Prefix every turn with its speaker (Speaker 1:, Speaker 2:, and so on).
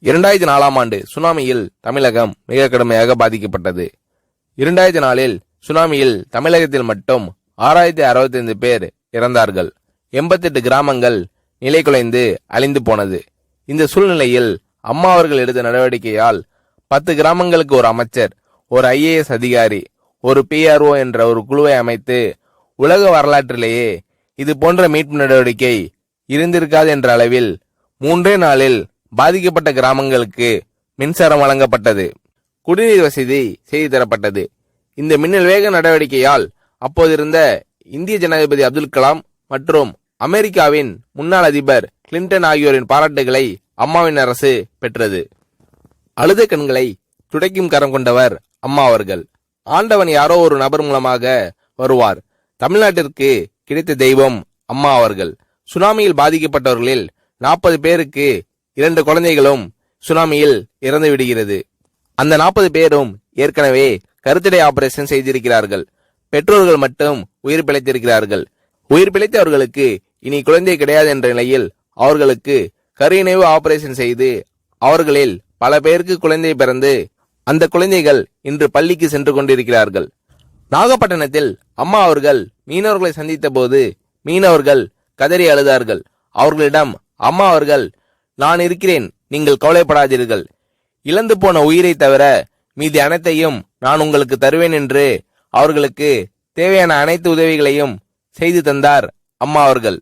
Speaker 1: 2004ஆம் ஆண்டு சுனாமியில் தமிழகம் மிக கடுமையாக பாதிக்கப்பட்டது. 2004இல் சுனாமியில் தமிழகத்தில் மட்டும் 6065 பேர் இறந்தார்கள். 88 கிராமங்கள் நிலைகுலைந்து அழிந்து போனது. இந்த சூழ்நிலையில் அம்மா அவர்கள் எடுத்த நடவடிக்கையால் 10 கிராமங்களுக்கு ஒரு அமைச்சர், ஒரு IAS அதிகாரி, ஒரு PRO என்ற ஒரு குழுவை அமைத்து உலக வரலாற்றிலேயே இது போன்ற மீட்பு நடவடிக்கை இருந்திருக்காது என்ற அளவில் 3 நாளில் பாதிக்கப்பட்ட கிராமங்களுக்கு மின்சாரம் வழங்கப்பட்டது. குடிநீர் வசதி செய்து தரப்பட்டது. இந்த மின்னல் வேக நடவடிக்கையால் அப்போதிருந்த இந்திய ஜனாதிபதி அப்துல் கலாம் மற்றும் அமெரிக்காவின் முன்னாள் அதிபர் கிளின்டன் ஆகியோரின் பாராட்டுகளை அம்மாவின் அரசு பெற்றது. அழுத கண்களை துடைக்கும் கரம் கொண்டவர் அம்மா அவர்கள். ஆண்டவன் யாரோ ஒரு நபர் மூலமாக வருவார். தமிழ்நாட்டிற்கு கிடைத்த தெய்வம் அம்மா அவர்கள். சுனாமியில் பாதிக்கப்பட்டவர்களில் 40 பேருக்கு 2 குழந்தைகளும் சுனாமியில் இறந்து விடுகிறது. அந்த 40 பேரும் ஏற்கனவே கருத்தடை ஆபரேஷன் செய்திருக்கிறார்கள். பெற்றோர்கள் மட்டும் உயிர் பிழைத்திருக்கிறார்கள். உயிர் பிழைத்தவர்களுக்கு இனி குழந்தை கிடையாது என்ற நிலையில் அவர்களுக்கு கருணைவு ஆபரேஷன் செய்து அவர்களில் பல பேருக்கு குழந்தை பிறந்து அந்த குழந்தைகள் இன்று பள்ளிக்கு சென்று கொண்டிருக்கிறார்கள். நாகப்பட்டினத்தில் அம்மா அவர்கள் மீனவர்களை சந்தித்த போது மீனவர்கள் கதறி அழுதார்கள். அவர்களிடம் அம்மா அவர்கள், நான் இருக்கிறேன், நீங்கள் கவலைப்படாதீர்கள், இழந்து போன உயிரை தவிர மீதி அனைத்தையும் நான் உங்களுக்கு தருவேன் என்று அவர்களுக்கு தேவையான அனைத்து உதவிகளையும் செய்து தந்தார் அம்மா அவர்கள்.